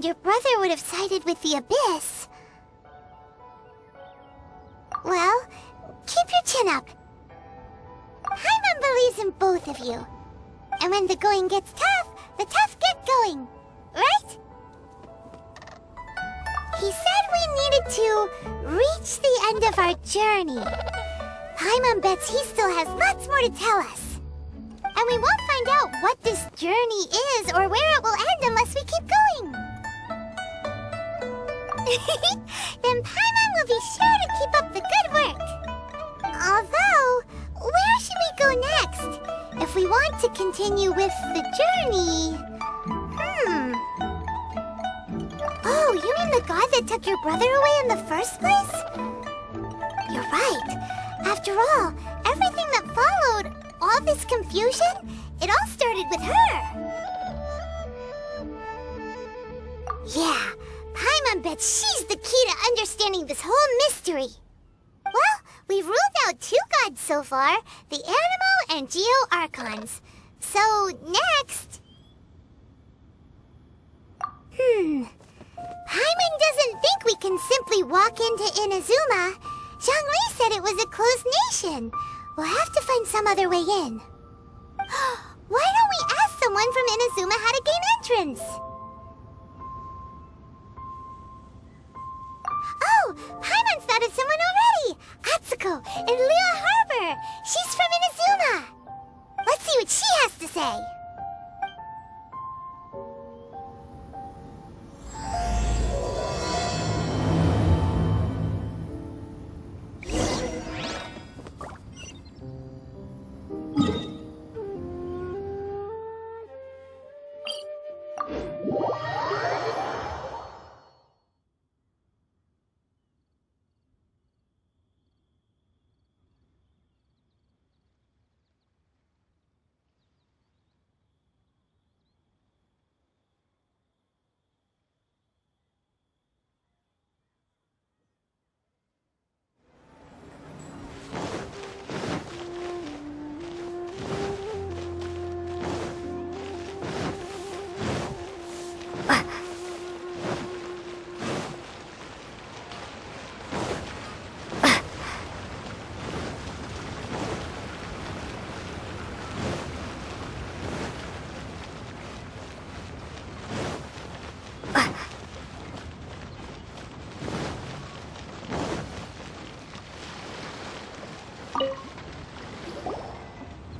your brother would have sided with the Abyss. Well, keep your chin up. Paimon believes in both of you. And when the going gets tough, the tough get going. Right? He said we needed to reach the end of our journey. Paimon bets he still has lots more to tell us. And we won't find out what this journey is or where it will end unless we keep going. Then Paimon will be sure to keep up the good work. Although, where should we go next? If we want to continue with the journey... Oh, you mean the god that took your brother away in the first place? You're right. After all, everything that followed, all this confusion, it all started with her. Yeah, Paimon bets she's the key to understanding this whole mystery. Well, we've ruled out 2 gods so far, the Animo and Geo Archons. So, next... Paimon doesn't think we can simply walk into Inazuma. Zhongli said it was a closed nation. We'll have to find some other way in. Why don't we ask someone from Inazuma how to gain entrance? Oh, Paimon's thought of someone already! Atsuko in Liyue Harbor! She's from Inazuma! Let's see what she has to say!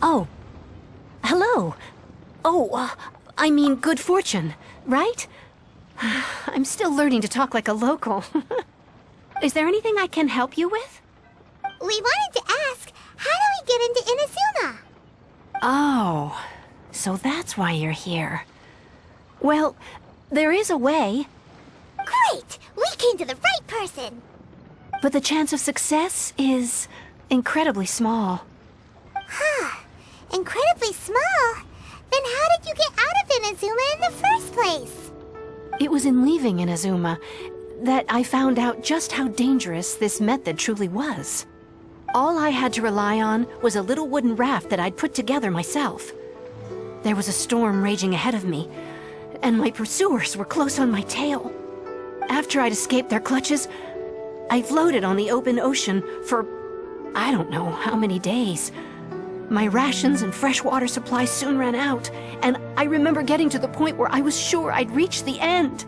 Oh. Hello. Oh, I mean good fortune, right? I'm still learning to talk like a local. Is there anything I can help you with? We wanted to ask, how do we get into Inazuma? Oh, so that's why you're here. Well, there is a way. Great! We came to the right person! But the chance of success is incredibly small. Huh. Incredibly small? Then how did you get out of Inazuma in the first place? It was in leaving Inazuma that I found out just how dangerous this method truly was. All I had to rely on was a little wooden raft that I'd put together myself. There was a storm raging ahead of me, and my pursuers were close on my tail. After I'd escaped their clutches, I floated on the open ocean for I don't know how many days. My rations and fresh water supplies soon ran out, and I remember getting to the point where I was sure I'd reached the end.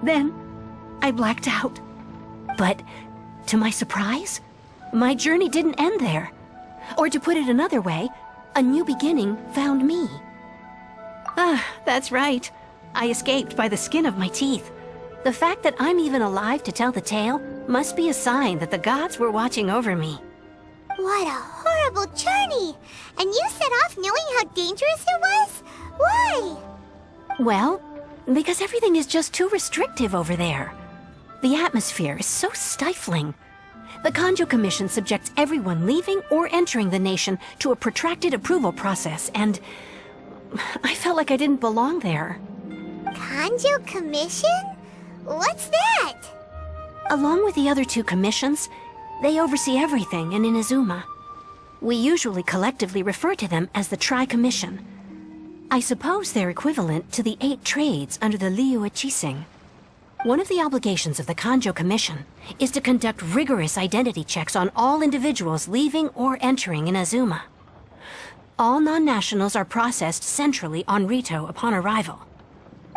Then, I blacked out. But, to my surprise, my journey didn't end there. Or to put it another way, a new beginning found me. Ah, that's right. I escaped by the skin of my teeth. The fact that I'm even alive to tell the tale must be a sign that the gods were watching over me. What a horrible journey! And you set off knowing how dangerous it was? Why? Well, because everything is just too restrictive over there. The atmosphere is so stifling. The Kanjo Commission subjects everyone leaving or entering the nation to a protracted approval process, and I felt like I didn't belong there. Kanjo Commission? What's that? Along with the other 2 commissions, they oversee everything in Inazuma. We usually collectively refer to them as the Tri-Commission. I suppose they're equivalent to the 8 trades under the Liyue Qixing. One of the obligations of the Kanjo Commission is to conduct rigorous identity checks on all individuals leaving or entering Inazuma. All non-nationals are processed centrally on Rito upon arrival.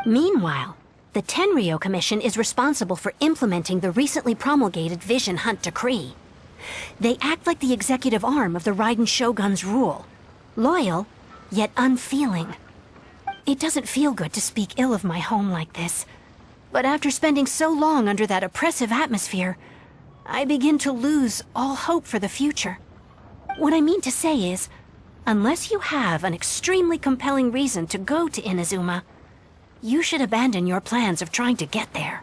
Meanwhile, the Tenryo Commission is responsible for implementing the recently promulgated Vision Hunt Decree. They act like the executive arm of the Raiden Shogun's rule. Loyal, yet unfeeling. It doesn't feel good to speak ill of my home like this. But after spending so long under that oppressive atmosphere, I begin to lose all hope for the future. What I mean to say is, unless you have an extremely compelling reason to go to Inazuma, you should abandon your plans of trying to get there.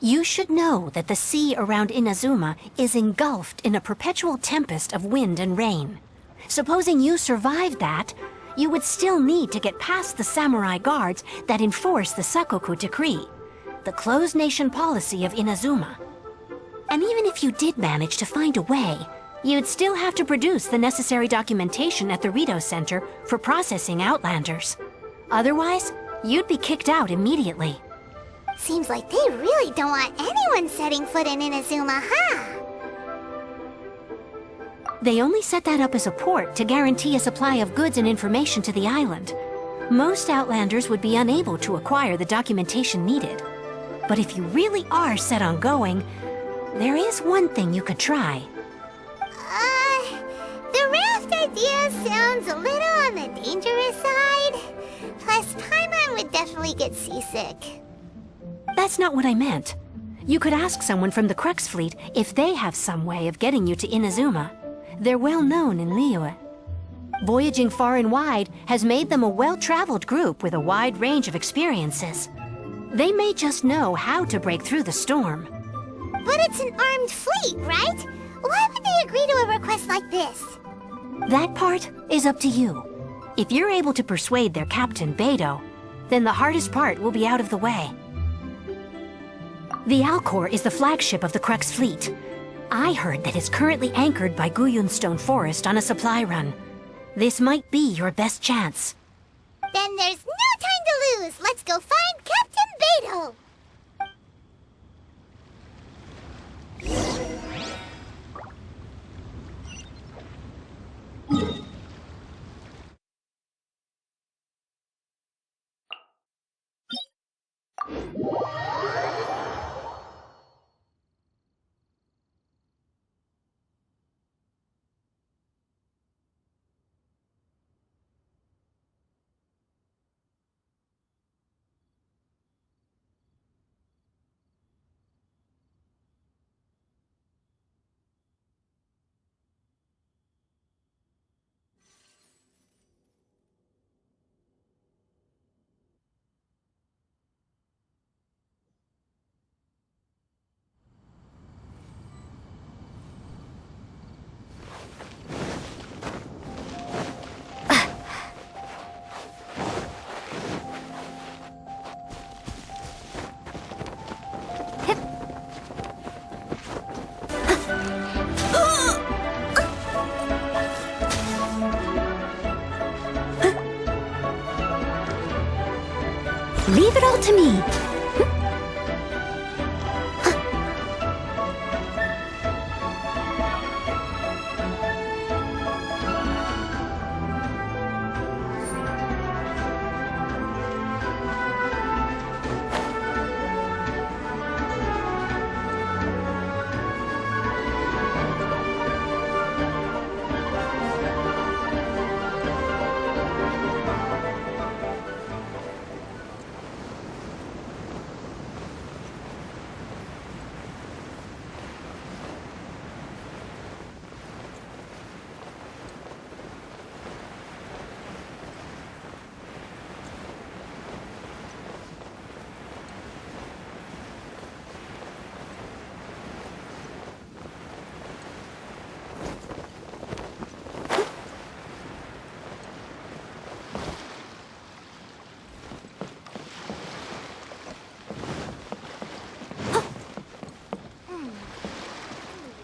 You should know that the sea around Inazuma is engulfed in a perpetual tempest of wind and rain. Supposing you survived that, you would still need to get past the samurai guards that enforce the Sakoku Decree, the closed nation policy of Inazuma. And even if you did manage to find a way, you'd still have to produce the necessary documentation at the Rito Center for processing Outlanders. Otherwise, you'd be kicked out immediately. Seems like they really don't want anyone setting foot in Inazuma, huh? They only set that up as a port to guarantee a supply of goods and information to the island. Most Outlanders would be unable to acquire the documentation needed. But if you really are set on going, there is one thing you could try. The raft idea sounds a little on the dangerous side. Plus, Paimon would definitely get seasick. That's not what I meant. You could ask someone from the Crux Fleet if they have some way of getting you to Inazuma. They're well known in Liyue. Voyaging far and wide has made them a well-traveled group with a wide range of experiences. They may just know how to break through the storm. But it's an armed fleet, right? Why would they agree to a request like this? That part is up to you. If you're able to persuade their captain, Beidou, then the hardest part will be out of the way. The Alcor is the flagship of the Crux Fleet. I heard that it's currently anchored by Guyunstone Forest on a supply run. This might be your best chance. Then there's no time to lose. Let's go find Captain Beidou. Leave it all to me.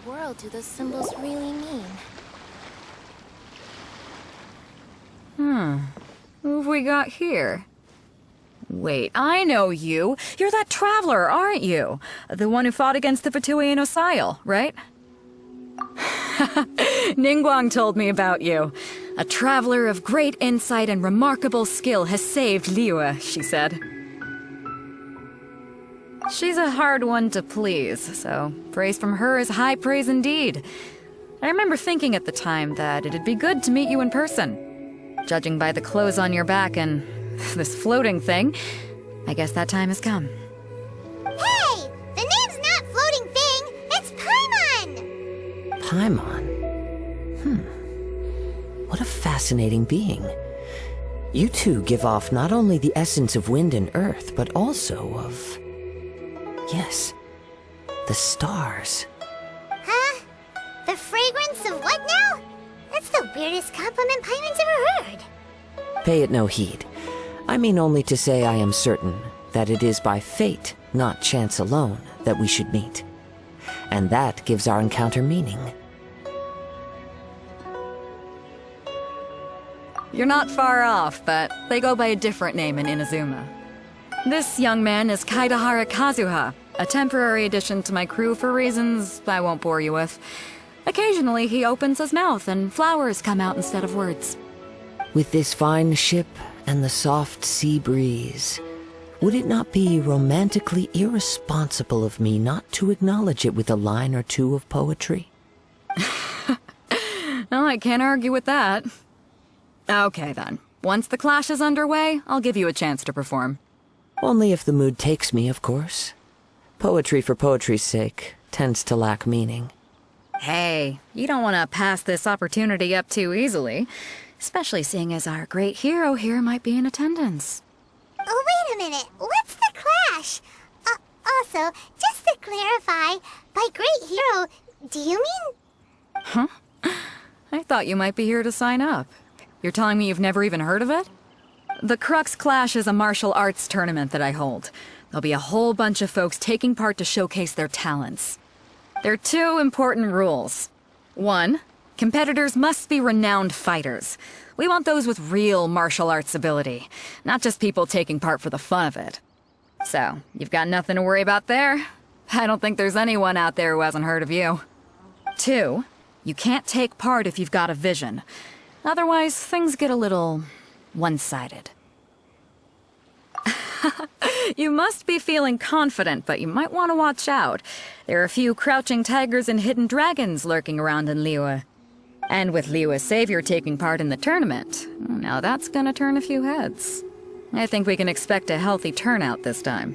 What do those symbols really mean? have we got here? Wait, I know you. You're that traveler, aren't you? The one who fought against the Fatui and Osile, right? Ningguang told me about you. A traveler of great insight and remarkable skill has saved Liyue, she said. She's a hard one to please, so praise from her is high praise indeed. I remember thinking at the time that it'd be good to meet you in person. Judging by the clothes on your back and this floating thing, I guess that time has come. Hey! The name's not Floating Thing, it's Paimon! Paimon? What a fascinating being. You two give off not only the essence of wind and earth, but also of... yes, the stars. Huh? The fragrance of what now? That's the weirdest compliment Paimon's ever heard. Pay it no heed. I mean only to say I am certain that it is by fate, not chance alone, that we should meet. And that gives our encounter meaning. You're not far off, but they go by a different name in Inazuma. This young man is Kaidahara Kazuha, a temporary addition to my crew for reasons I won't bore you with. Occasionally he opens his mouth and flowers come out instead of words. With this fine ship and the soft sea breeze, would it not be romantically irresponsible of me not to acknowledge it with a line or two of poetry? Oh, I can't argue with that. Okay then. Once the clash is underway, I'll give you a chance to perform. Only if the mood takes me, of course. Poetry for poetry's sake tends to lack meaning. Hey, you don't want to pass this opportunity up too easily, especially seeing as our great hero here might be in attendance. Oh, wait a minute. What's the clash? Also, just to clarify, by great hero, do you mean... Huh? I thought you might be here to sign up. You're telling me you've never even heard of it? The Crux Clash is a martial arts tournament that I hold. There'll be a whole bunch of folks taking part to showcase their talents. There are two important rules. One, competitors must be renowned fighters. We want those with real martial arts ability, not just people taking part for the fun of it. So, you've got nothing to worry about there. I don't think there's anyone out there who hasn't heard of you. Two, you can't take part if you've got a vision. Otherwise, things get a little one-sided. You must be feeling confident, but you might want to watch out. There are a few crouching tigers and hidden dragons lurking around in Liyue. And with Liyue's savior taking part in the tournament, now that's gonna turn a few heads. I think we can expect a healthy turnout this time.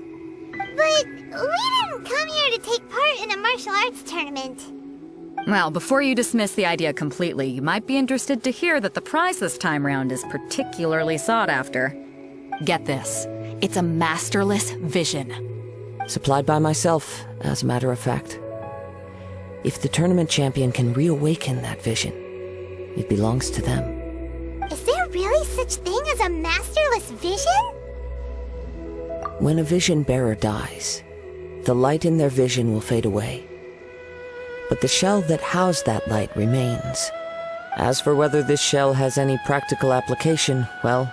But we didn't come here to take part in a martial arts tournament. Well, before you dismiss the idea completely, you might be interested to hear that the prize this time round is particularly sought after. Get this. It's a masterless vision. Supplied by myself, as a matter of fact. If the tournament champion can reawaken that vision, it belongs to them. Is there really such thing as a masterless vision? When a vision bearer dies, the light in their vision will fade away. But the shell that housed that light remains. As for whether this shell has any practical application, well,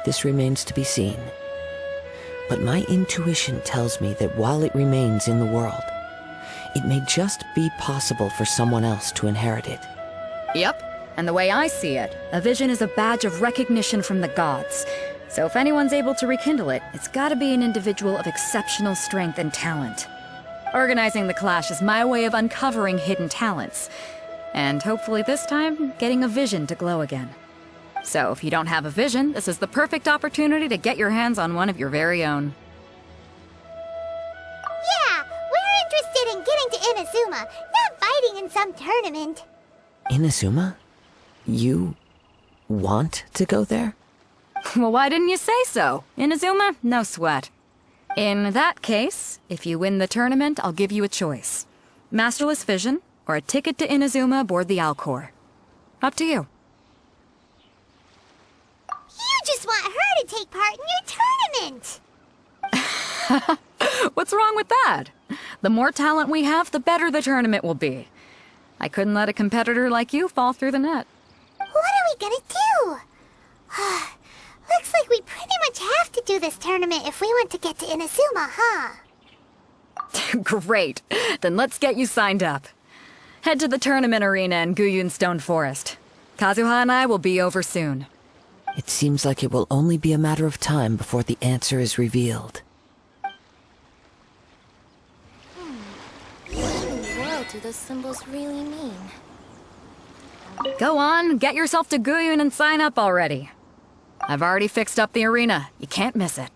this remains to be seen. But my intuition tells me that while it remains in the world, it may just be possible for someone else to inherit it. Yep, and the way I see it, a vision is a badge of recognition from the gods. So if anyone's able to rekindle it, it's gotta be an individual of exceptional strength and talent. Organizing the clash is my way of uncovering hidden talents. And hopefully this time, getting a vision to glow again. So if you don't have a vision, this is the perfect opportunity to get your hands on one of your very own. Yeah, we're interested in getting to Inazuma, not fighting in some tournament. Inazuma? You want to go there? Well, why didn't you say so? Inazuma? No sweat. In that case, if you win the tournament, I'll give you a choice. Masterless Vision, or a ticket to Inazuma aboard the Alcor. Up to you. You just want her to take part in your tournament! What's wrong with that? The more talent we have, the better the tournament will be. I couldn't let a competitor like you fall through the net. What are we gonna do? do this tournament if we want to get to Inazuma, huh? Great. Then let's get you signed up. Head to the tournament arena in Guyun Stone Forest. Kazuha and I will be over soon. It seems like it will only be a matter of time before the answer is revealed. What in the world do those symbols really mean? Go on, get yourself to Guyun and sign up already. I've already fixed up the arena. You can't miss it.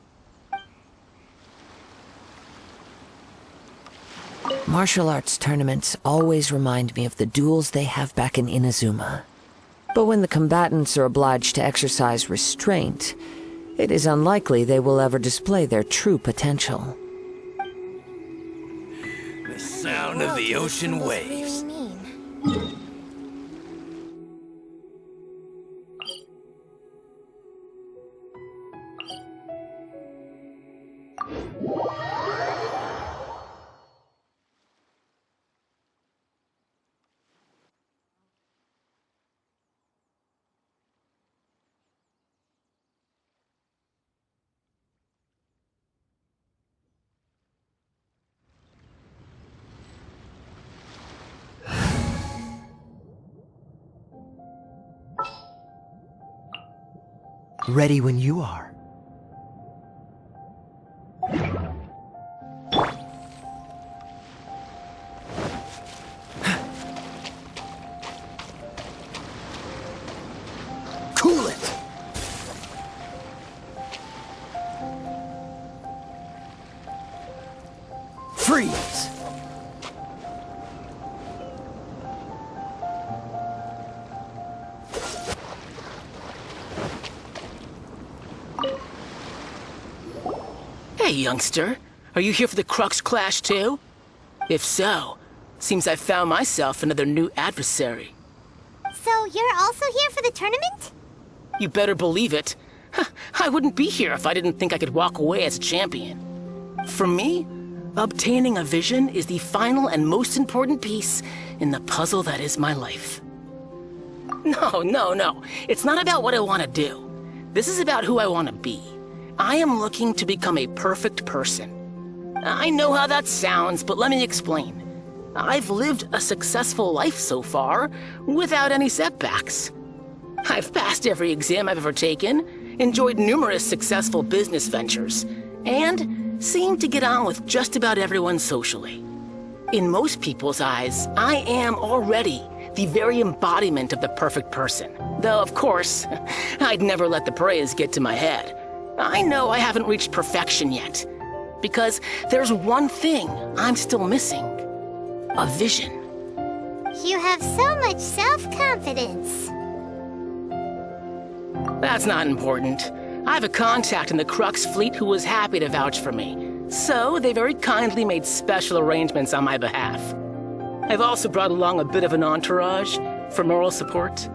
Martial arts tournaments always remind me of the duels they have back in Inazuma. But when the combatants are obliged to exercise restraint, it is unlikely they will ever display their true potential. The sound of the ocean waves. Really mean? Ready when you are. Cool it! Freeze! Hey, youngster. Are you here for the Crux Clash, too? If so, seems I've found myself another new adversary. So you're also here for the tournament? You better believe it. I wouldn't be here if I didn't think I could walk away as a champion. For me, obtaining a vision is the final and most important piece in the puzzle that is my life. No. It's not about what I want to do. This is about who I want to be. I am looking to become a perfect person. I know how that sounds, but let me explain. I've lived a successful life so far, without any setbacks. I've passed every exam I've ever taken, enjoyed numerous successful business ventures, and seem to get on with just about everyone socially. In most people's eyes, I am already the very embodiment of the perfect person. Though, of course, I'd never let the praise get to my head. I know I haven't reached perfection yet, because there's one thing I'm still missing. A vision. You have so much self-confidence. That's not important. I have a contact in the Crux fleet who was happy to vouch for me, so they very kindly made special arrangements on my behalf. I've also brought along a bit of an entourage for moral support.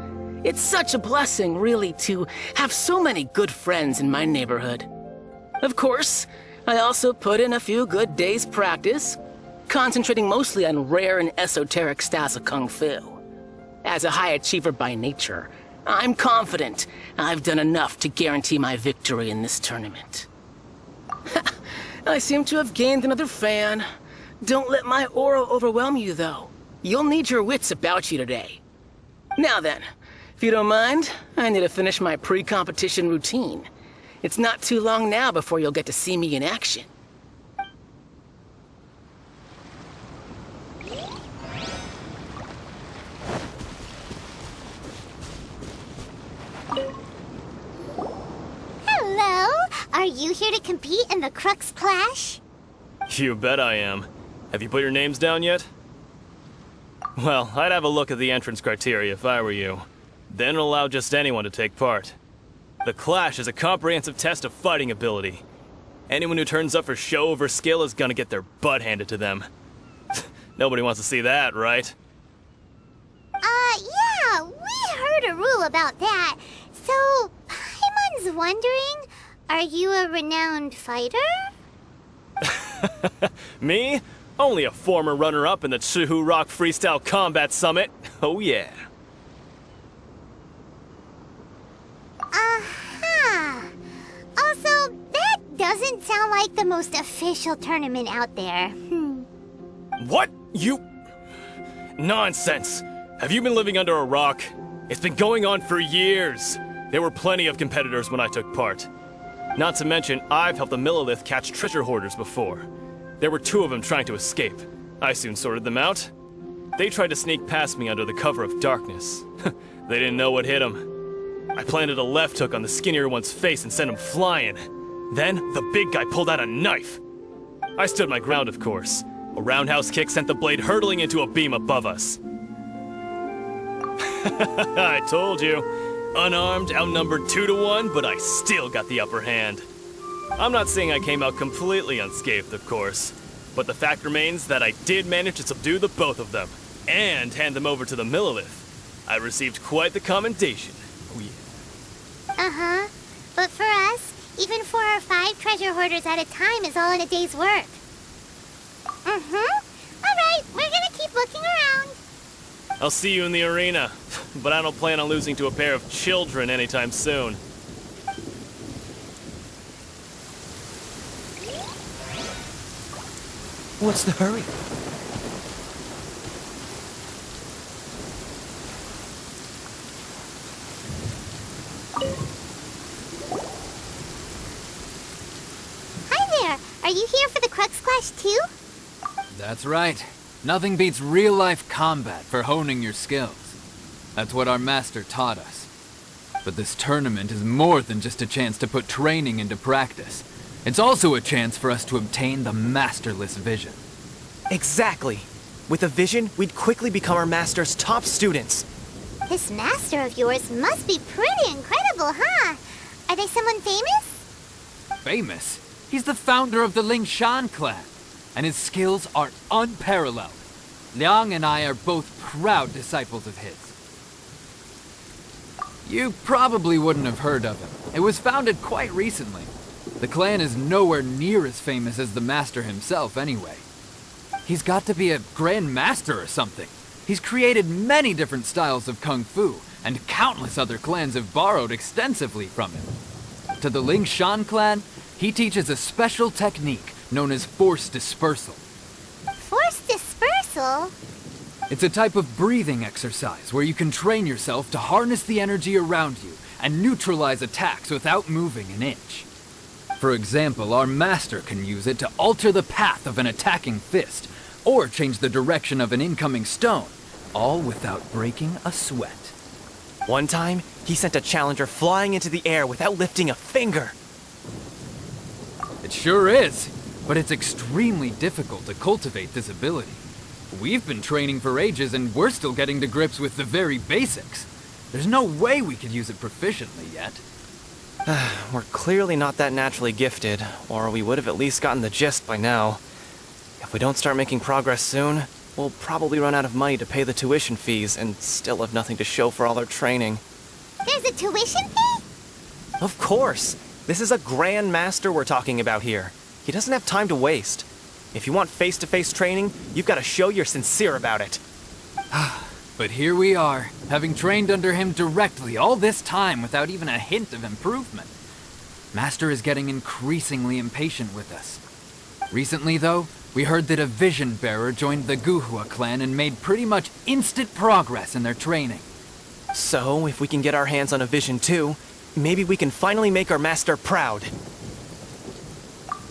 It's such a blessing, really, to have so many good friends in my neighborhood. Of course, I also put in a few good days' practice, concentrating mostly on rare and esoteric styles of Kung Fu. As a high achiever by nature, I'm confident I've done enough to guarantee my victory in this tournament. I seem to have gained another fan. Don't let my aura overwhelm you, though. You'll need your wits about you today. Now then, if you don't mind, I need to finish my pre-competition routine. It's not too long now before you'll get to see me in action. Hello! Are you here to compete in the Crux Clash? You bet I am. Have you put your names down yet? Well, I'd have a look at the entrance criteria if I were you. Then allow just anyone to take part. The Clash is a comprehensive test of fighting ability. Anyone who turns up for show over skill is gonna get their butt handed to them. Nobody wants to see that, right? Yeah, we heard a rule about that. So, Paimon's wondering, are you a renowned fighter? Me? Only a former runner-up in the Chihu Rock Freestyle Combat Summit. Oh yeah. Aha! Also, that doesn't sound like the most official tournament out there. What? You... Nonsense! Have you been living under a rock? It's been going on for years. There were plenty of competitors when I took part. Not to mention, I've helped the Millilith catch treasure hoarders before. There were 2 of them trying to escape. I soon sorted them out. They tried to sneak past me under the cover of darkness. They didn't know what hit them. I planted a left hook on the skinnier one's face and sent him flying. Then, the big guy pulled out a knife. I stood my ground, of course. A roundhouse kick sent the blade hurtling into a beam above us. I told you. Unarmed, outnumbered 2 to 1, but I still got the upper hand. I'm not saying I came out completely unscathed, of course, but the fact remains that I did manage to subdue the both of them, and hand them over to the Millilith. I received quite the commendation. Oh yeah. Uh-huh. But for us, even 4 or 5 treasure hoarders at a time is all in a day's work. Alright, we're gonna keep looking around. I'll see you in the arena, but I don't plan on losing to a pair of children anytime soon. What's the hurry? Hi there. Are you here for the Crux Clash too? That's right. Nothing beats real-life combat for honing your skills. That's what our master taught us. But this tournament is more than just a chance to put training into practice. It's also a chance for us to obtain the masterless vision. Exactly. With a vision, we'd quickly become our master's top students. This master of yours must be pretty incredible, huh? Are they someone famous? Famous? He's the founder of the Lingshan clan, and his skills are unparalleled. Liang and I are both proud disciples of his. You probably wouldn't have heard of him. It was founded quite recently. The clan is nowhere near as famous as the master himself anyway. He's got to be a grand master or something. He's created many different styles of kung fu, and countless other clans have borrowed extensively from him. To the Lingshan clan, he teaches a special technique known as force dispersal. Force dispersal? It's a type of breathing exercise where you can train yourself to harness the energy around you and neutralize attacks without moving an inch. For example, our master can use it to alter the path of an attacking fist, or change the direction of an incoming stone, all without breaking a sweat. One time, he sent a challenger flying into the air without lifting a finger. It sure is, but it's extremely difficult to cultivate this ability. We've been training for ages and we're still getting to grips with the very basics. There's no way we could use it proficiently yet. We're clearly not that naturally gifted, or we would have at least gotten the gist by now. If we don't start making progress soon, we'll probably run out of money to pay the tuition fees and still have nothing to show for all our training. There's a tuition fee? Of course! This is a Grand Master we're talking about here. He doesn't have time to waste. If you want face-to-face training, you've got to show you're sincere about it. But here we are, having trained under him directly all this time without even a hint of improvement. Master is getting increasingly impatient with us. Recently, though, we heard that a vision bearer joined the Guhua clan and made pretty much instant progress in their training. So, if we can get our hands on a vision too, maybe we can finally make our master proud.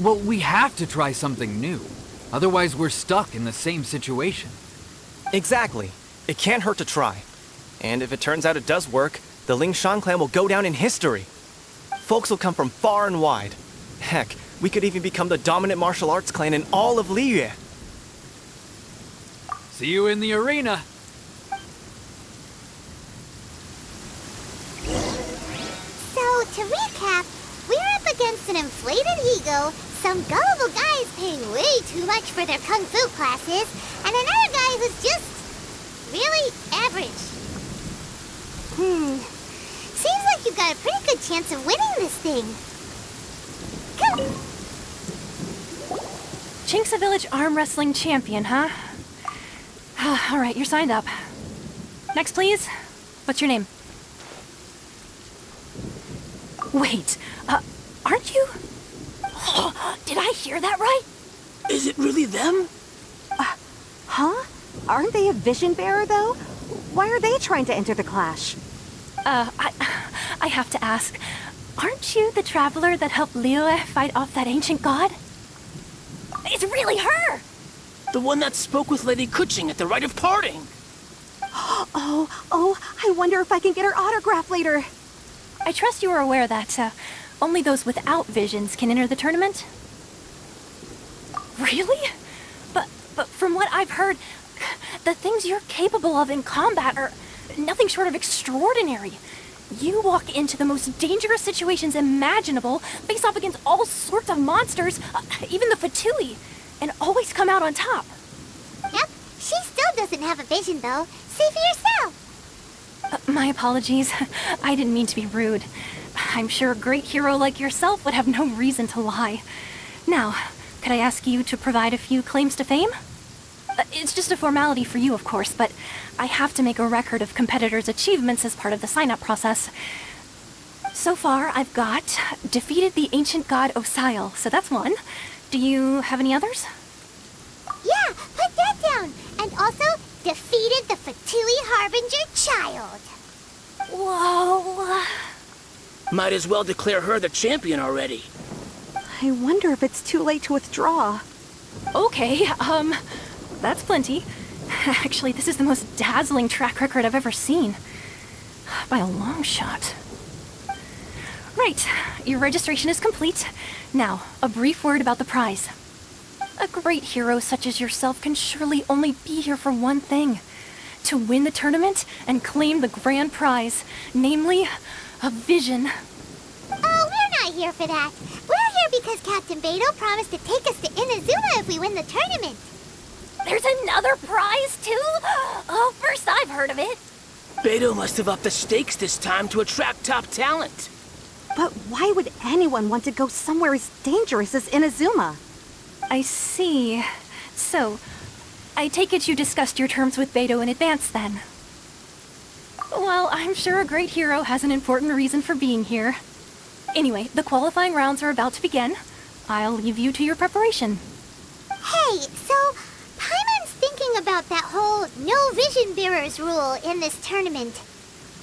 Well, we have to try something new. Otherwise, we're stuck in the same situation. Exactly. It can't hurt to try. And if it turns out it does work, the Lingshan clan will go down in history. Folks will come from far and wide. Heck, we could even become the dominant martial arts clan in all of Liyue. See you in the arena. So, to recap, we're up against an inflated ego, some gullible guys paying way too much for their kung fu classes, and another guy who's just really average. Seems like you've got a pretty good chance of winning this thing. Come. Chinksa Village arm wrestling champion, huh? All right, you're signed up. Next, please. What's your name? Wait, aren't you? Did I hear that right? Is it really them? Huh? Aren't they a vision bearer, though? Why are they trying to enter the clash? I have to ask, aren't you the traveler that helped Liyue fight off that ancient god? It's really her! The one that spoke with Lady Kuching at the rite of parting. Oh, I wonder if I can get her autograph later. I trust you are aware that only those without visions can enter the tournament? Really? But from what I've heard, the things you're capable of in combat are nothing short of extraordinary. You walk into the most dangerous situations imaginable, face off against all sorts of monsters, even the Fatui, and always come out on top. Yep, she still doesn't have a vision, though. See for yourself. My apologies. I didn't mean to be rude. I'm sure a great hero like yourself would have no reason to lie. Now, could I ask you to provide a few claims to fame? It's just a formality for you, of course, but I have to make a record of competitors' achievements as part of the sign-up process. So far, I've got defeated the ancient god Osial, so that's one. Do you have any others? Yeah, put that down. And also, defeated the Fatui Harbinger child. Whoa. Might as well declare her the champion already. I wonder if it's too late to withdraw. Okay, that's plenty. Actually, this is the most dazzling track record I've ever seen. By a long shot. Right, your registration is complete. Now, a brief word about the prize. A great hero such as yourself can surely only be here for one thing. To win the tournament and claim the grand prize, namely, a vision. Oh, we're not here for that. We're here because Captain Beidou promised to take us to Inazuma if we win the tournament. There's another prize, too? Oh, first I've heard of it. Beidou must have upped the stakes this time to attract top talent. But why would anyone want to go somewhere as dangerous as Inazuma? I see. So, I take it you discussed your terms with Beidou in advance, then? Well, I'm sure a great hero has an important reason for being here. Anyway, the qualifying rounds are about to begin. I'll leave you to your preparation. Hey, so Paimon's thinking about that whole no vision bearers rule in this tournament.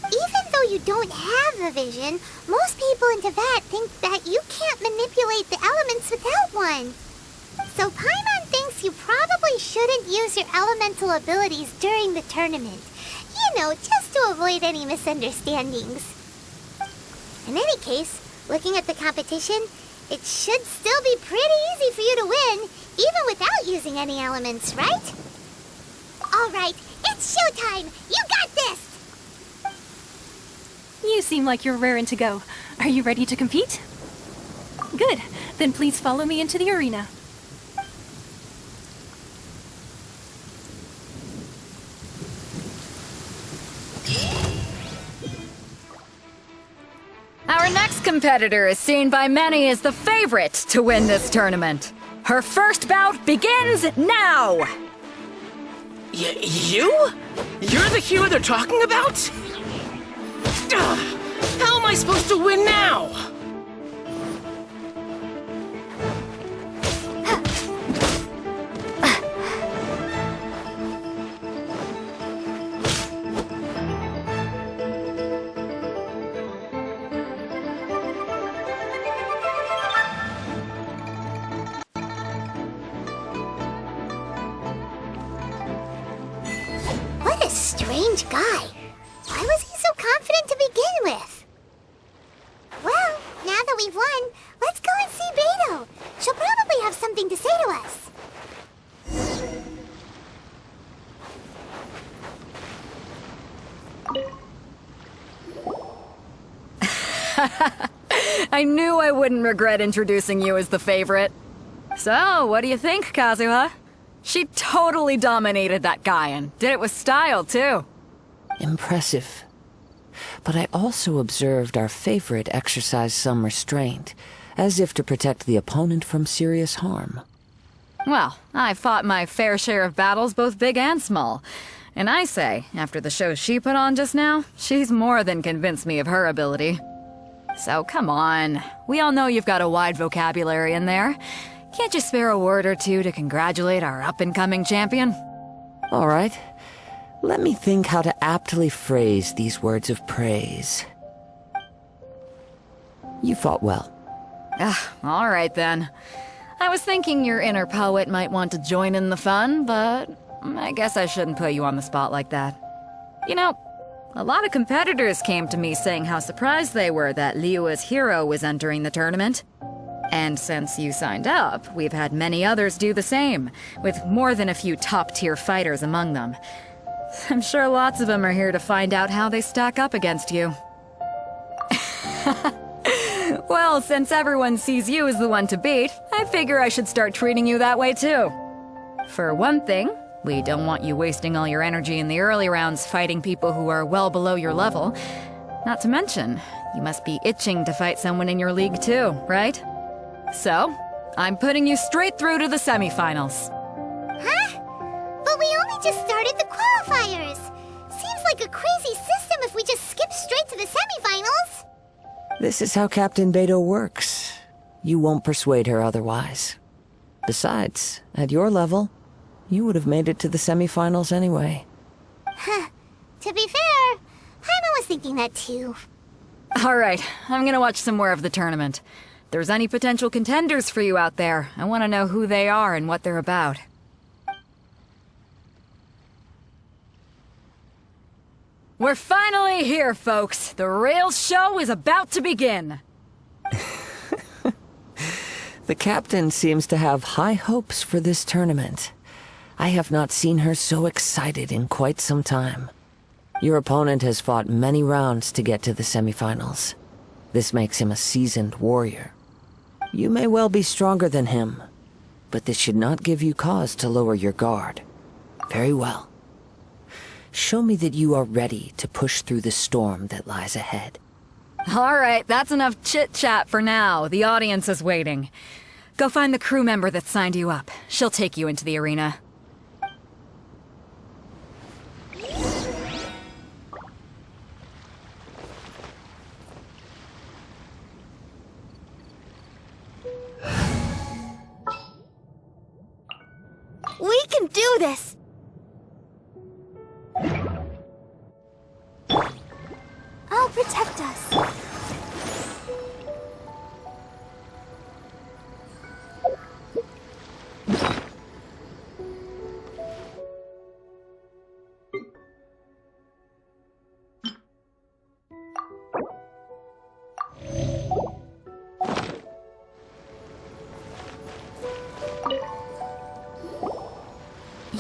Even though you don't have a vision, most people in Teyvat think that you can't manipulate the elements without one. So Paimon thinks you probably shouldn't use your elemental abilities during the tournament. You know, just to avoid any misunderstandings. In any case, looking at the competition, it should still be pretty easy for you to win, even without using any elements, right? Alright, it's showtime! You got this! You seem like you're raring to go. Are you ready to compete? Good. Then please follow me into the arena. Our next competitor is seen by many as the favorite to win this tournament. Her first bout begins now! You? You're the hero they're talking about? How am I supposed to win now? What a strange guy. Why was he so confident to begin with? Well, now that we've won, let's go and see Beidou. She'll probably have something to say to us. I knew I wouldn't regret introducing you as the favorite. So, what do you think, Kazuha? She totally dominated that guy and did it with style, too. Impressive. But I also observed our favorite exercise some restraint, as if to protect the opponent from serious harm. Well, I fought my fair share of battles, both big and small. And I say, after the show she put on just now, she's more than convinced me of her ability. So come on. We all know you've got a wide vocabulary in there. Can't you spare a word or two to congratulate our up-and-coming champion? All right. Let me think how to aptly phrase these words of praise. You fought well. All right then. I was thinking your inner poet might want to join in the fun, but I guess I shouldn't put you on the spot like that. You know, a lot of competitors came to me saying how surprised they were that Liyue's hero was entering the tournament. And since you signed up, we've had many others do the same, with more than a few top-tier fighters among them. I'm sure lots of them are here to find out how they stack up against you. Well, since everyone sees you as the one to beat, I figure I should start treating you that way too. For one thing, we don't want you wasting all your energy in the early rounds fighting people who are well below your level. Not to mention, you must be itching to fight someone in your league too, right? So, I'm putting you straight through to the semifinals. Huh? But we only just started the qualifiers. Seems like a crazy system if we just skip straight to the semifinals. This is how Captain Beto works. You won't persuade her otherwise. Besides, at your level, you would have made it to the semifinals anyway. Huh. To be fair, Paimon was thinking that too. Alright, I'm gonna watch some more of the tournament. If there's any potential contenders for you out there, I want to know who they are and what they're about. We're finally here, folks. The real show is about to begin. The captain seems to have high hopes for this tournament. I have not seen her so excited in quite some time. Your opponent has fought many rounds to get to the semifinals. This makes him a seasoned warrior. You may well be stronger than him, but this should not give you cause to lower your guard. Very well. Show me that you are ready to push through the storm that lies ahead. Alright, that's enough chit-chat for now. The audience is waiting. Go find the crew member that signed you up. She'll take you into the arena. We can do this! I'll protect us.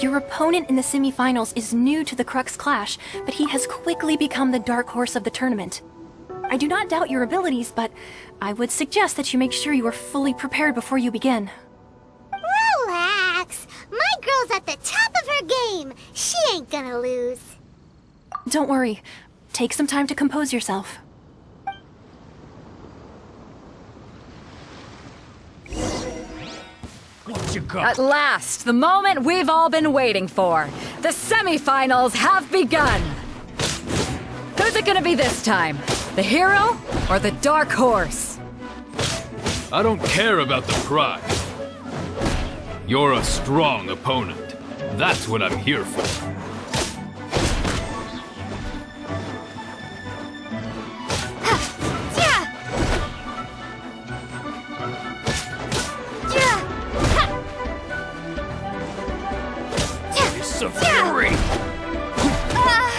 Your opponent in the semifinals is new to the Crux Clash, but he has quickly become the dark horse of the tournament. I do not doubt your abilities, but I would suggest that you make sure you are fully prepared before you begin. Relax. My girl's at the top of her game. She ain't gonna lose. Don't worry. Take some time to compose yourself. At last, the moment we've all been waiting for. The semifinals have begun. Who's it gonna be this time? The hero or the dark horse? I don't care about the prize. You're a strong opponent. That's what I'm here for.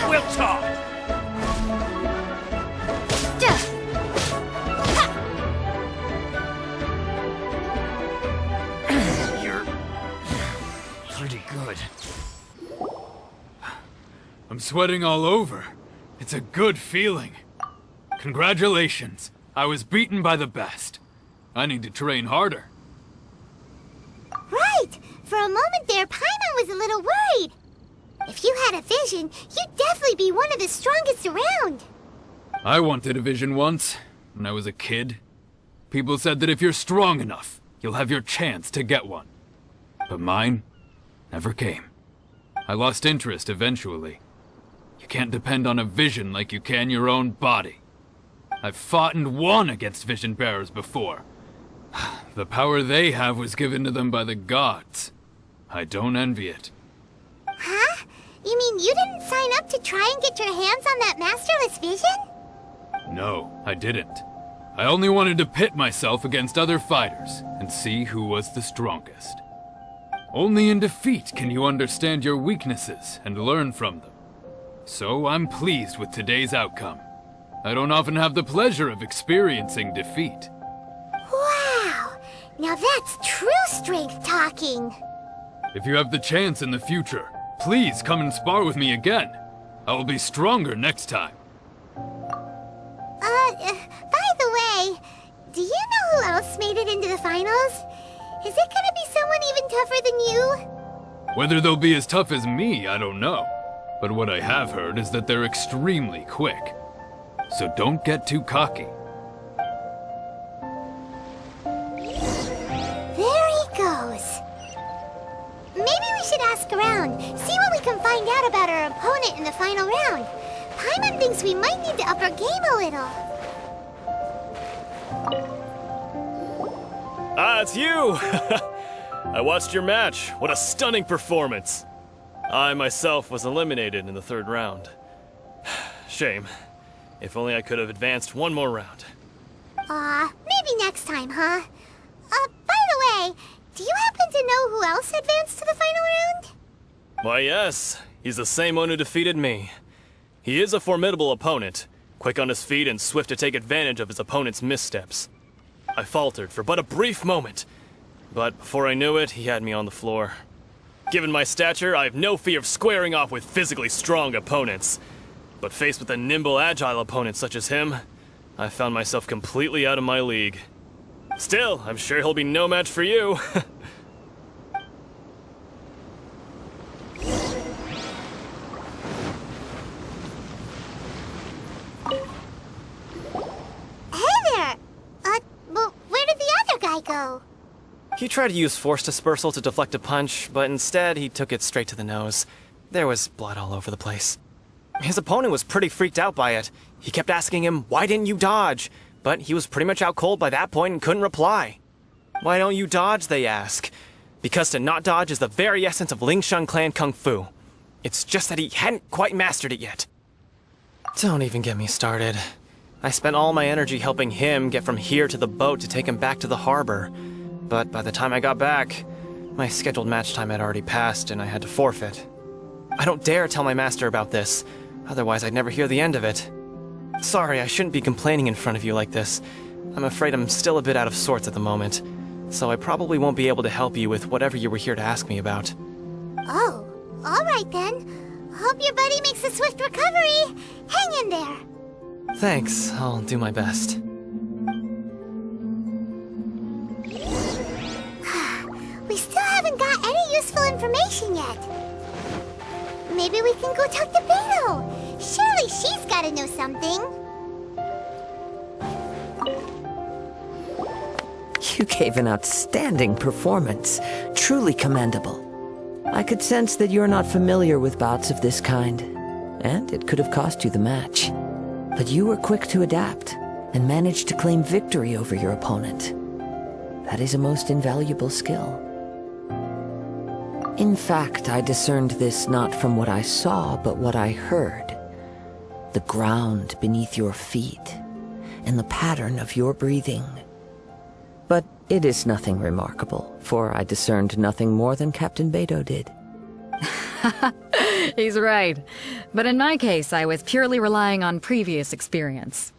We'll talk. You're pretty good. I'm sweating all over. It's a good feeling. Congratulations. I was beaten by the best. I need to train harder. Right! For a moment there, Paimon was a little worried. If you had a vision, you'd definitely be one of the strongest around. I wanted a vision once, when I was a kid. People said that if you're strong enough, you'll have your chance to get one. But mine never came. I lost interest eventually. You can't depend on a vision like you can your own body. I've fought and won against Vision Bearers before. The power they have was given to them by the gods. I don't envy it. Huh? You mean you didn't sign up to try and get your hands on that masterless vision? No, I didn't. I only wanted to pit myself against other fighters and see who was the strongest. Only in defeat can you understand your weaknesses and learn from them. So I'm pleased with today's outcome. I don't often have the pleasure of experiencing defeat. Wow! Now that's true strength talking. If you have the chance in the future, please come and spar with me again. I will be stronger next time. By the way, do you know who else made it into the finals? Is it gonna be someone even tougher than you? Whether they'll be as tough as me, I don't know. But what I have heard is that they're extremely quick. So don't get too cocky. There he goes. Maybe we should ask around, see what we can find out about our opponent in the final round. Paimon thinks we might need to up our game a little. Ah, it's you! I watched your match. What a stunning performance. I myself was eliminated in the third round. Shame. If only I could have advanced one more round. Maybe next time, huh? By the way, do you happen to know who else advanced to the final round? Why, yes. He's the same one who defeated me. He is a formidable opponent, quick on his feet and swift to take advantage of his opponent's missteps. I faltered for but a brief moment, but before I knew it, he had me on the floor. Given my stature, I have no fear of squaring off with physically strong opponents. But faced with a nimble, agile opponent such as him, I found myself completely out of my league. Still, I'm sure he'll be no match for you. Where did the other guy go? He tried to use force dispersal to deflect a punch, but instead he took it straight to the nose. There was blood all over the place. His opponent was pretty freaked out by it. He kept asking him, "Why didn't you dodge?" But he was pretty much out cold by that point and couldn't reply. "Why don't you dodge?" they ask. Because to not dodge is the very essence of Lingsheng clan kung fu. It's just that he hadn't quite mastered it yet. Don't even get me started. I spent all my energy helping him get from here to the boat to take him back to the harbor. But by the time I got back, my scheduled match time had already passed and I had to forfeit. I don't dare tell my master about this, otherwise I'd never hear the end of it. Sorry, I shouldn't be complaining in front of you like this. I'm afraid I'm still a bit out of sorts at the moment, so I probably won't be able to help you with whatever you were here to ask me about. Oh, alright then. Hope your buddy makes a swift recovery. Hang in there. Thanks, I'll do my best. We still haven't got any useful information yet. Maybe we can go talk to Beto. Surely she's gotta know something. You gave an outstanding performance. Truly commendable. I could sense that you're not familiar with bouts of this kind, and it could have cost you the match. But you were quick to adapt, and managed to claim victory over your opponent. That is a most invaluable skill. In fact, I discerned this not from what I saw, but what I heard. The ground beneath your feet, and the pattern of your breathing. But it is nothing remarkable, for I discerned nothing more than Captain Beto did. He's right. But in my case, I was purely relying on previous experience.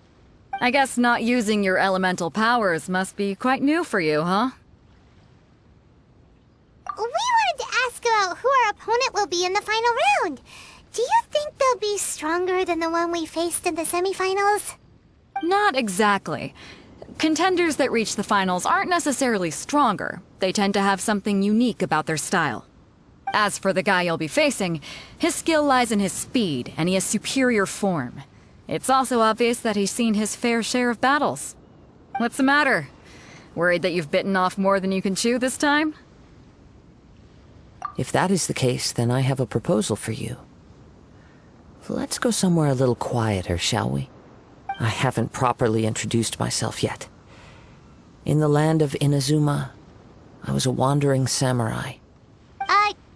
I guess not using your elemental powers must be quite new for you, huh? We wanted to ask about who our opponent will be in the final round. Do you think they'll be stronger than the one we faced in the semifinals? Not exactly. Contenders that reach the finals aren't necessarily stronger. They tend to have something unique about their style. As for the guy you'll be facing, his skill lies in his speed, and he has superior form. It's also obvious that he's seen his fair share of battles. What's the matter? Worried that you've bitten off more than you can chew this time? If that is the case, then I have a proposal for you. Let's go somewhere a little quieter, shall we? I haven't properly introduced myself yet. In the land of Inazuma, I was a wandering samurai.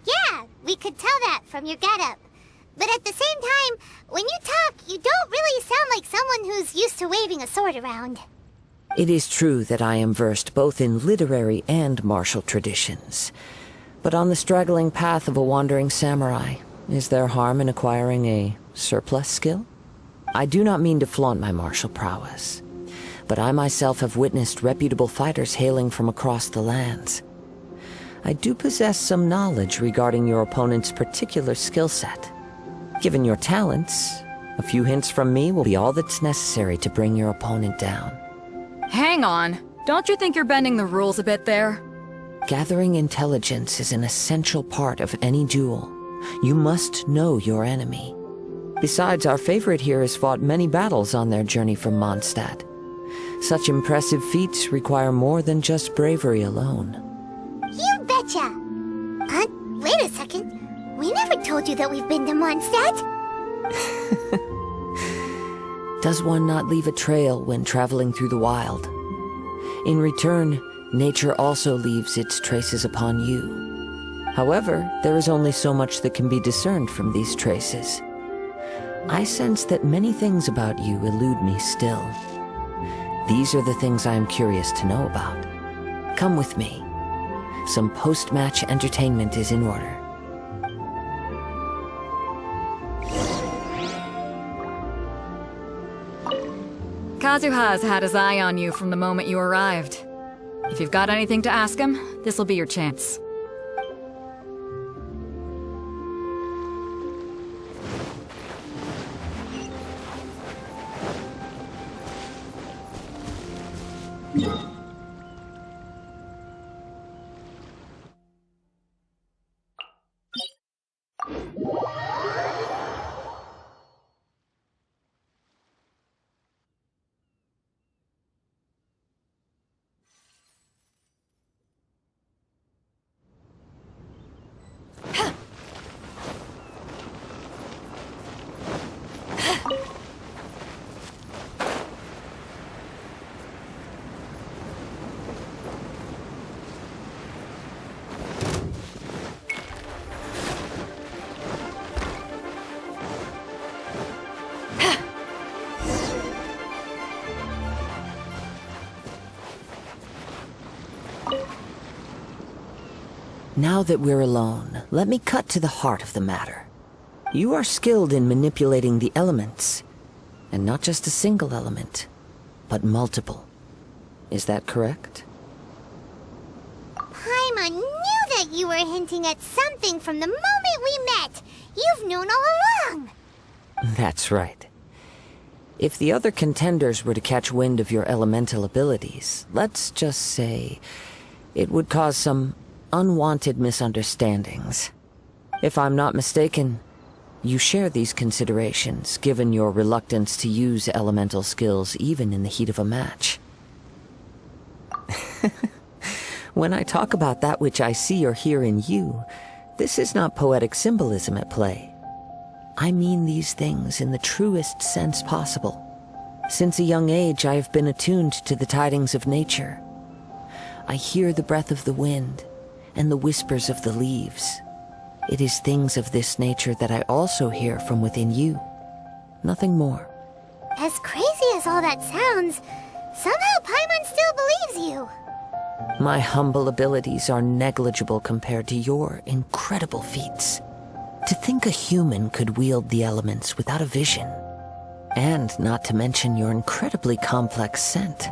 Yeah, we could tell that from your getup. But at the same time, when you talk, you don't really sound like someone who's used to waving a sword around. It is true that I am versed both in literary and martial traditions. But on the straggling path of a wandering samurai, is there harm in acquiring a surplus skill? I do not mean to flaunt my martial prowess, but I myself have witnessed reputable fighters hailing from across the lands. I do possess some knowledge regarding your opponent's particular skill set. Given your talents, a few hints from me will be all that's necessary to bring your opponent down. Hang on. Don't you think you're bending the rules a bit there? Gathering intelligence is an essential part of any duel. You must know your enemy. Besides, our favorite here has fought many battles on their journey from Mondstadt. Such impressive feats require more than just bravery alone. You betcha! Wait a second. We never told you that we've been to Mondstadt. Does one not leave a trail when traveling through the wild? In return, nature also leaves its traces upon you. However, there is only so much that can be discerned from these traces. I sense that many things about you elude me still. These are the things I am curious to know about. Come with me. Some post-match entertainment is in order. Kazuha has had his eye on you from the moment you arrived. If you've got anything to ask him, this'll be your chance. Now that we're alone, let me cut to the heart of the matter. You are skilled in manipulating the elements, and not just a single element, but multiple. Is that correct? Paimon knew that you were hinting at something from the moment we met. You've known all along. That's right. If the other contenders were to catch wind of your elemental abilities, let's just say it would cause some unwanted misunderstandings. If I'm not mistaken, you share these considerations, given your reluctance to use elemental skills even in the heat of a match. When I talk about that which I see or hear in you, this is not poetic symbolism at play. I mean these things in the truest sense possible. Since a young age, I have been attuned to the tidings of nature. I hear the breath of the wind and the whispers of the leaves. It is things of this nature that I also hear from within you. Nothing more. As crazy as all that sounds, somehow Paimon still believes you. My humble abilities are negligible compared to your incredible feats. To think a human could wield the elements without a vision. And not to mention your incredibly complex scent,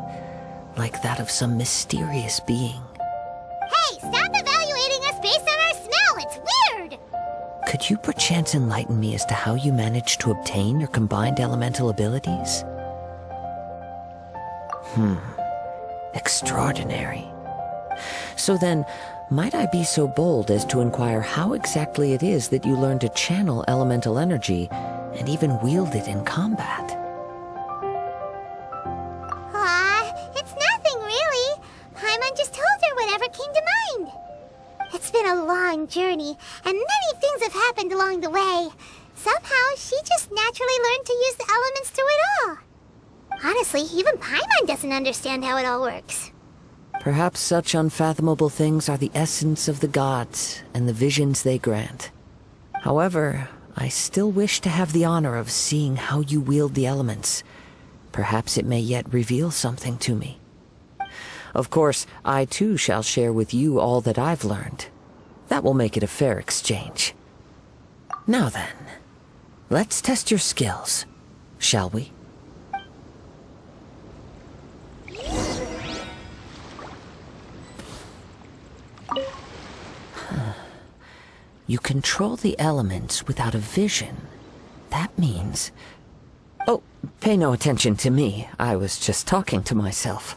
like that of some mysterious being. Hey, stop evaluating us based on our smell! It's weird! Could you perchance enlighten me as to how you managed to obtain your combined elemental abilities? Extraordinary. So then, might I be so bold as to inquire how exactly it is that you learned to channel elemental energy and even wield it in combat? It's nothing really. Paimon just told her whatever came to mind. It's been a long journey, and many things have happened along the way. Somehow, she just naturally learned to use the elements through it all. Honestly, even Paimon doesn't understand how it all works. Perhaps such unfathomable things are the essence of the gods and the visions they grant. However, I still wish to have the honor of seeing how you wield the elements. Perhaps it may yet reveal something to me. Of course, I too shall share with you all that I've learned. That will make it a fair exchange. Now then, let's test your skills, shall we? You control the elements without a vision. That means... Oh, pay no attention to me. I was just talking to myself.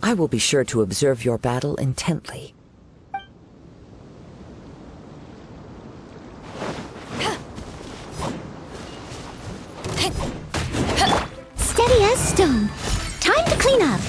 I will be sure to observe your battle intently. Steady as stone. Time to clean up.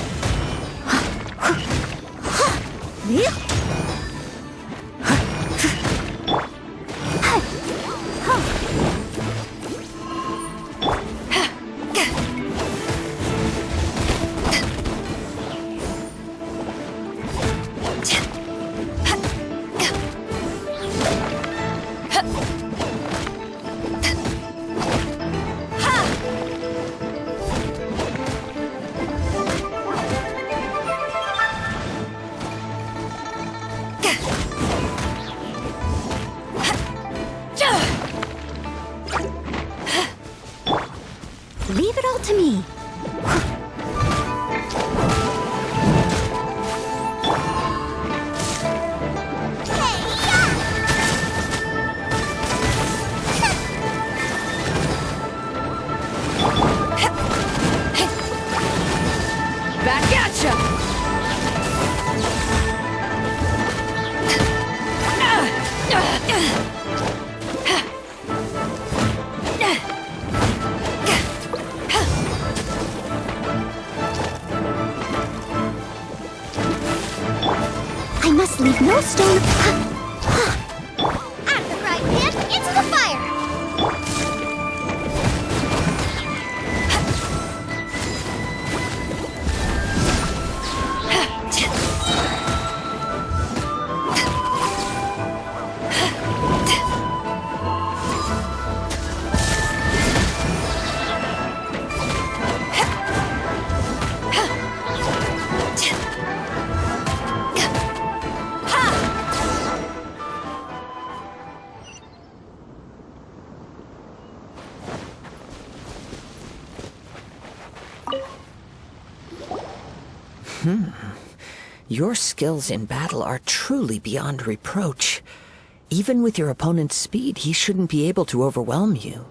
Leave it all to me. Back at ya! I must leave no stone. Out of the frying pan, into the fire! Your skills in battle are truly beyond reproach. Even with your opponent's speed, he shouldn't be able to overwhelm you.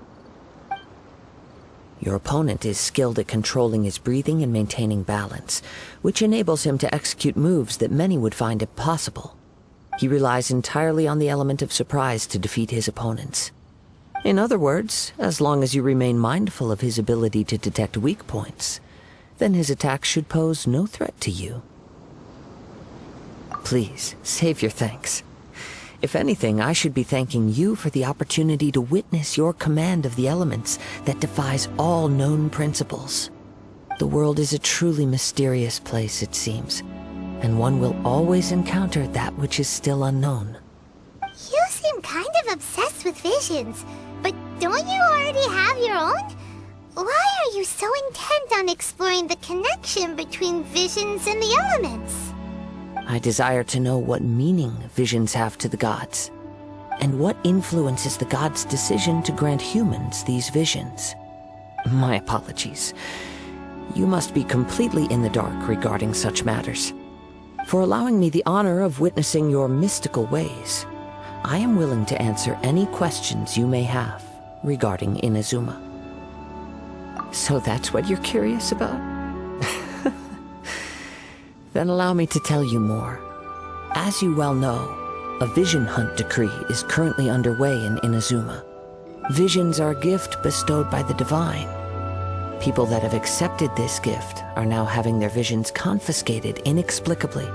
Your opponent is skilled at controlling his breathing and maintaining balance, which enables him to execute moves that many would find impossible. He relies entirely on the element of surprise to defeat his opponents. In other words, as long as you remain mindful of his ability to detect weak points, then his attacks should pose no threat to you. Please, save your thanks. If anything, I should be thanking you for the opportunity to witness your command of the elements that defies all known principles. The world is a truly mysterious place, it seems, and one will always encounter that which is still unknown. You seem kind of obsessed with visions, but don't you already have your own? Why are you so intent on exploring the connection between visions and the elements? I desire to know what meaning visions have to the gods, and what influences the gods' decision to grant humans these visions. My apologies. You must be completely in the dark regarding such matters. For allowing me the honor of witnessing your mystical ways, I am willing to answer any questions you may have regarding Inazuma. So that's what you're curious about? Then allow me to tell you more. As you well know, a vision hunt decree is currently underway in Inazuma. Visions are a gift bestowed by the divine. People that have accepted this gift are now having their visions confiscated inexplicably.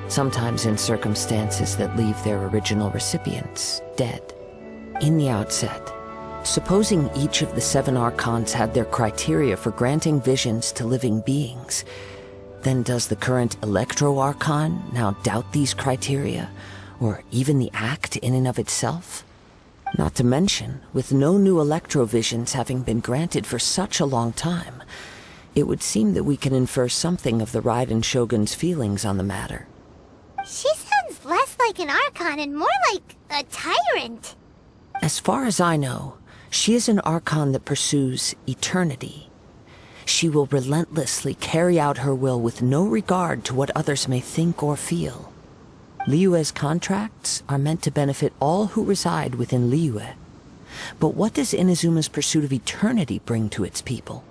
Sometimes in circumstances that leave their original recipients dead. In the outset, Supposing each of the 7 Archons had their criteria for granting visions to living beings, then does the current Electro Archon now doubt these criteria, or even the act in and of itself? Not to mention, with no new Electro visions having been granted for such a long time, it would seem that we can infer something of the Raiden Shogun's feelings on the matter. She sounds less like an Archon and more like a tyrant. As far as I know, she is an Archon that pursues eternity. She will relentlessly carry out her will with no regard to what others may think or feel. Liyue's contracts are meant to benefit all who reside within Liyue. But what does Inazuma's pursuit of eternity bring to its people?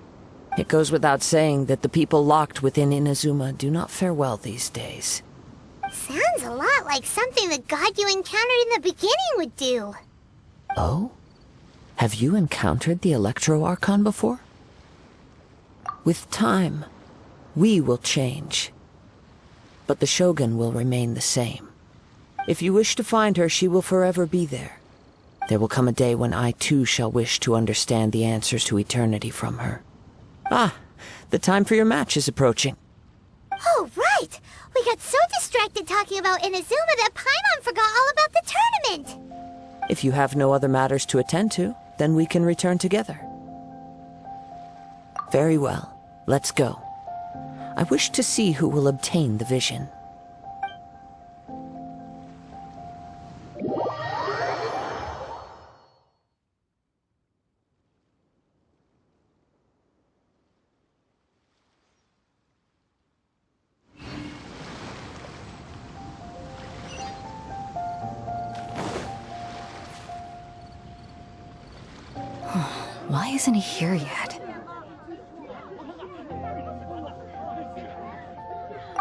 It goes without saying that the people locked within Inazuma do not fare well these days. Sounds a lot like something the god you encountered in the beginning would do. Oh? Have you encountered the Electro Archon before? With time, we will change. But the Shogun will remain the same. If you wish to find her, she will forever be there. There will come a day when I too shall wish to understand the answers to eternity from her. Ah, the time for your match is approaching. Oh, right! We got so distracted talking about Inazuma that Paimon forgot all about the tournament! If you have no other matters to attend to, then we can return together. Very well, let's go. I wish to see who will obtain the vision. Why isn't he here yet?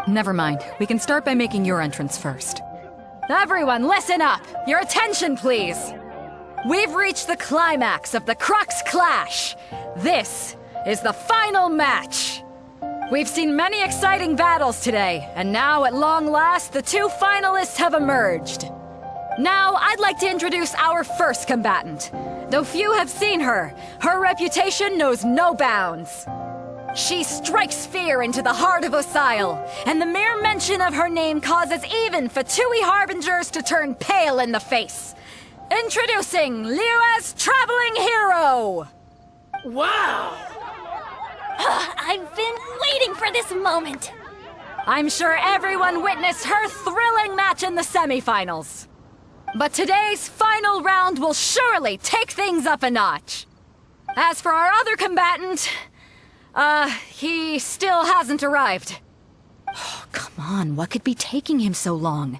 Never mind. We can start by making your entrance first. Everyone, listen up! Your attention, please! We've reached the climax of the Crux Clash! This is the final match! We've seen many exciting battles today, and now, at long last, the 2 finalists have emerged. Now, I'd like to introduce our first combatant. Though few have seen her, her reputation knows no bounds. She strikes fear into the heart of Osile, and the mere mention of her name causes even Fatui Harbingers to turn pale in the face. Introducing Liyue's traveling hero! Wow! I've been waiting for this moment. I'm sure everyone witnessed her thrilling match in the semifinals. But today's final round will surely take things up a notch. As for our other combatant, he still hasn't arrived. Oh, come on, what could be taking him so long?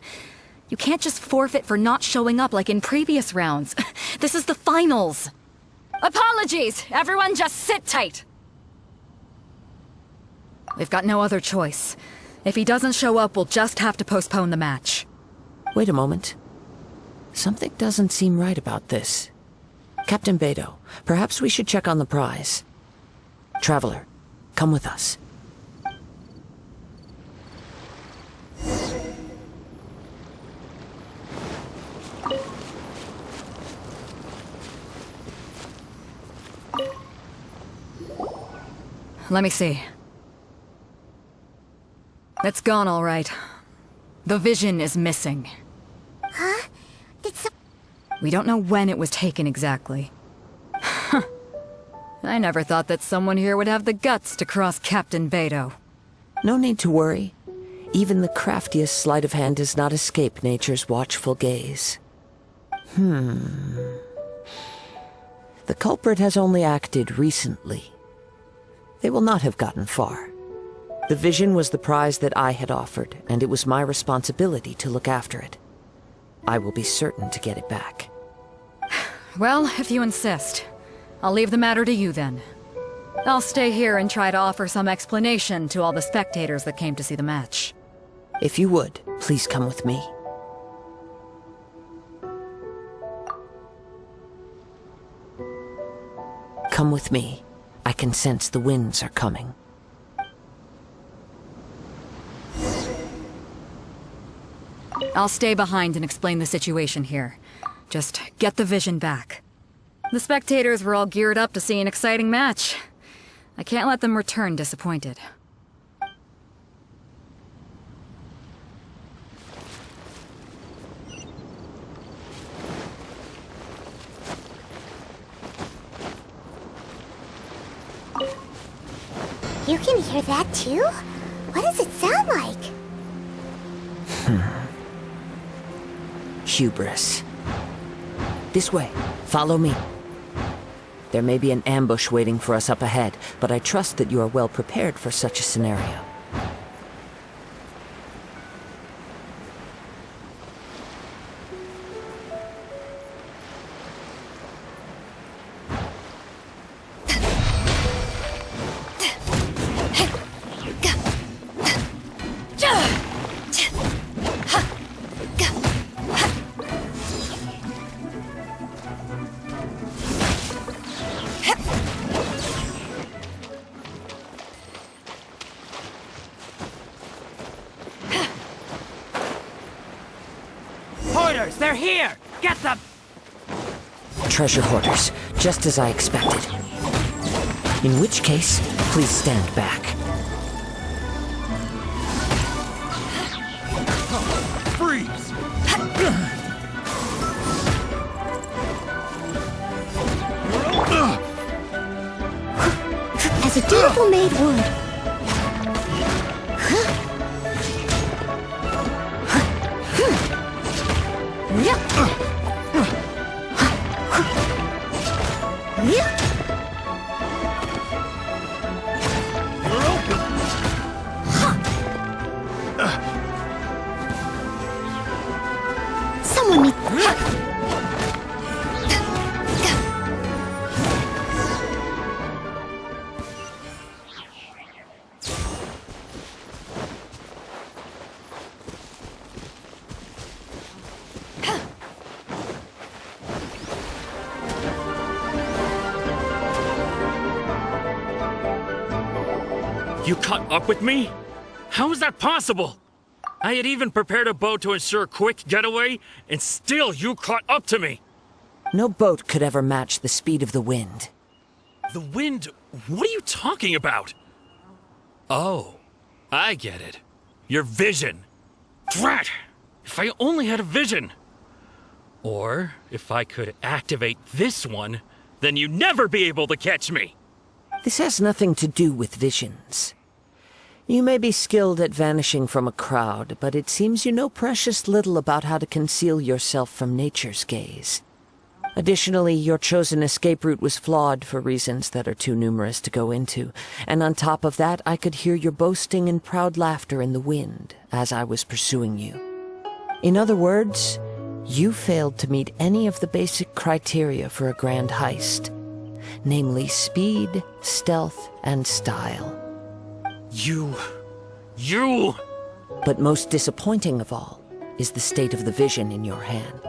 You can't just forfeit for not showing up like in previous rounds. This is the finals. Apologies, everyone just sit tight. We've got no other choice. If he doesn't show up, we'll just have to postpone the match. Wait a moment. Something doesn't seem right about this. Captain Beidou, perhaps we should check on the prize. Traveler, come with us. Let me see. It's gone all right. The vision is missing. Huh? Did some... We don't know when it was taken exactly. I never thought that someone here would have the guts to cross Captain Beidou. No need to worry. Even the craftiest sleight of hand does not escape nature's watchful gaze. The culprit has only acted recently. They will not have gotten far. The vision was the prize that I had offered, and it was my responsibility to look after it. I will be certain to get it back. Well, if you insist. I'll leave the matter to you then. I'll stay here and try to offer some explanation to all the spectators that came to see the match. If you would, please come with me. Come with me. I can sense the winds are coming. I'll stay behind and explain the situation here. Just get the vision back. The spectators were all geared up to see an exciting match. I can't let them return disappointed. You can hear that too? What does it sound like? Hubris. This way. Follow me. There may be an ambush waiting for us up ahead, but I trust that you are well prepared for such a scenario. Hoarders, they're here! Get them! Treasure hoarders, just as I expected. In which case, please stand back. Freeze! As a dutiful maid would. Someone needs... You caught up with me? How is that possible? I had even prepared a boat to ensure a quick getaway, and still you caught up to me! No boat could ever match the speed of the wind. The wind? What are you talking about? Oh, I get it. Your vision. Drat! If I only had a vision! Or, if I could activate this one, then you'd never be able to catch me! This has nothing to do with visions. You may be skilled at vanishing from a crowd, but it seems you know precious little about how to conceal yourself from nature's gaze. Additionally, your chosen escape route was flawed for reasons that are too numerous to go into, and on top of that, I could hear your boasting and proud laughter in the wind as I was pursuing you. In other words, you failed to meet any of the basic criteria for a grand heist, namely speed, stealth, and style. You... But most disappointing of all is the state of the vision in your hand.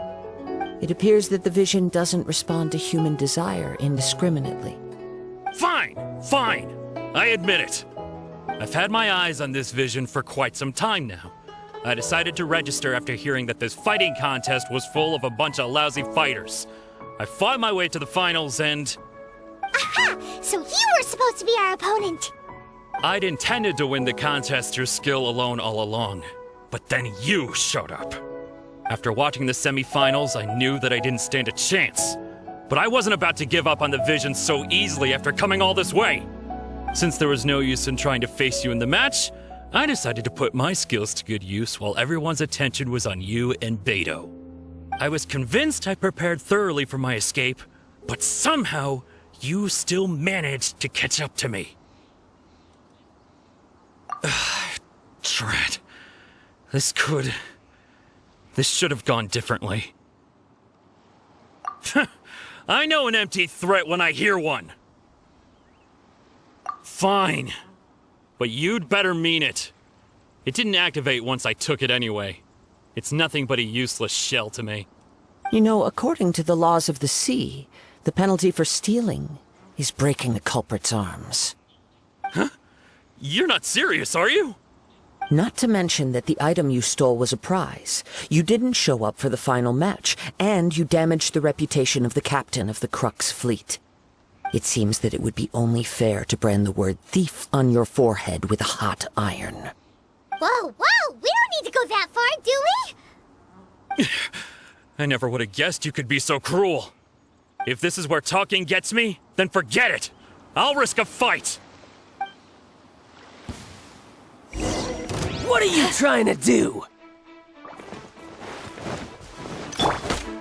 It appears that the vision doesn't respond to human desire indiscriminately. Fine! I admit it. I've had my eyes on this vision for quite some time now. I decided to register after hearing that this fighting contest was full of a bunch of lousy fighters. I fought my way to the finals and... Aha! So you were supposed to be our opponent! I'd intended to win the contest through skill alone all along, but then you showed up. After watching the semi-finals, I knew that I didn't stand a chance. But I wasn't about to give up on the vision so easily after coming all this way. Since there was no use in trying to face you in the match, I decided to put my skills to good use while everyone's attention was on you and Beto. I was convinced I prepared thoroughly for my escape, but somehow you still managed to catch up to me. Drat. This should have gone differently. I know an empty threat when I hear one. Fine. But you'd better mean it. It didn't activate once I took it anyway. It's nothing but a useless shell to me. You know, according to the laws of the sea, the penalty for stealing is breaking the culprit's arms. Huh? You're not serious, are you? Not to mention that the item you stole was a prize. You didn't show up for the final match, and you damaged the reputation of the captain of the Crux fleet. It seems that it would be only fair to brand the word thief on your forehead with a hot iron. Whoa, whoa! We don't need to go that far, do we? I never would have guessed you could be so cruel. If this is where talking gets me, then forget it. I'll risk a fight. What are you trying to do?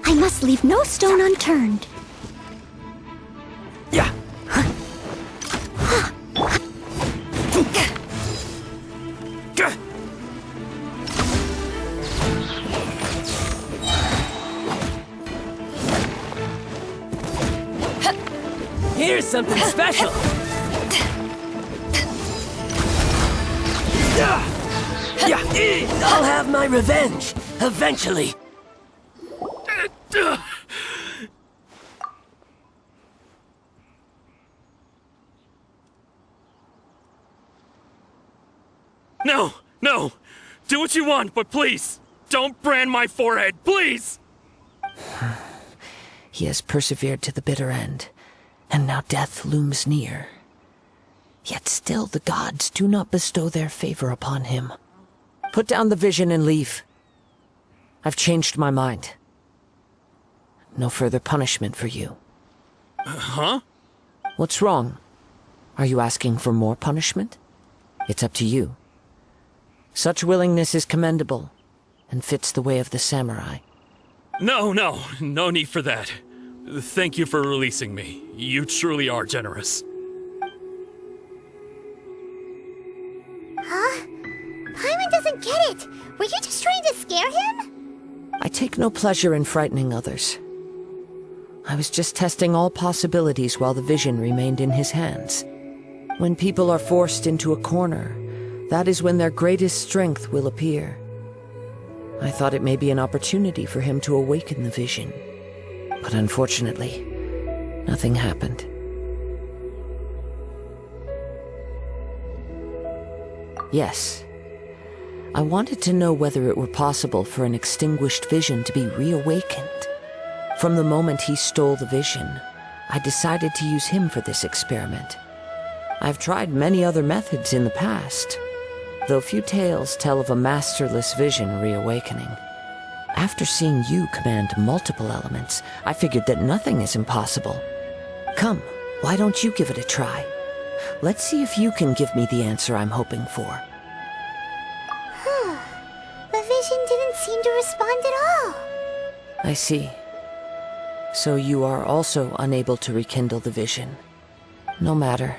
I must leave no stone unturned. Yeah. Here's something special. I'll have my revenge, eventually. No, no! Do what you want, but please, don't brand my forehead, please! He has persevered to the bitter end, and now death looms near. Yet still the gods do not bestow their favor upon him. Put down the vision and leave. I've changed my mind. No further punishment for you. Huh? What's wrong? Are you asking for more punishment? It's up to you. Such willingness is commendable, and fits the way of the samurai. No need for that. Thank you for releasing me. You truly are generous. Huh? Paimon doesn't get it. Were you just trying to scare him? I take no pleasure in frightening others. I was just testing all possibilities while the vision remained in his hands. When people are forced into a corner, that is when their greatest strength will appear. I thought it may be an opportunity for him to awaken the vision. But unfortunately, nothing happened. Yes. I wanted to know whether it were possible for an extinguished vision to be reawakened. From the moment he stole the vision, I decided to use him for this experiment. I've tried many other methods in the past, though few tales tell of a masterless vision reawakening. After seeing you command multiple elements, I figured that nothing is impossible. Come, why don't you give it a try? Let's see if you can give me the answer I'm hoping for. The vision didn't seem to respond at all. I see. So you are also unable to rekindle the vision. No matter.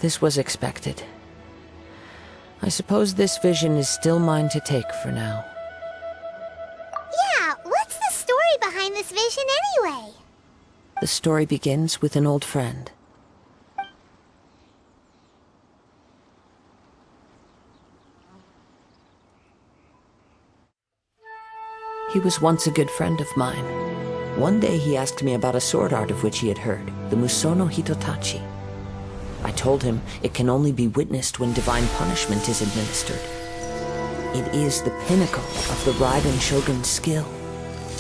This was expected. I suppose this vision is still mine to take for now. Yeah, what's the story behind this vision anyway? The story begins with an old friend. He was once a good friend of mine. One day he asked me about a sword art of which he had heard, the Musono Hitotachi. I told him it can only be witnessed when divine punishment is administered. It is the pinnacle of the Raiden Shogun's skill,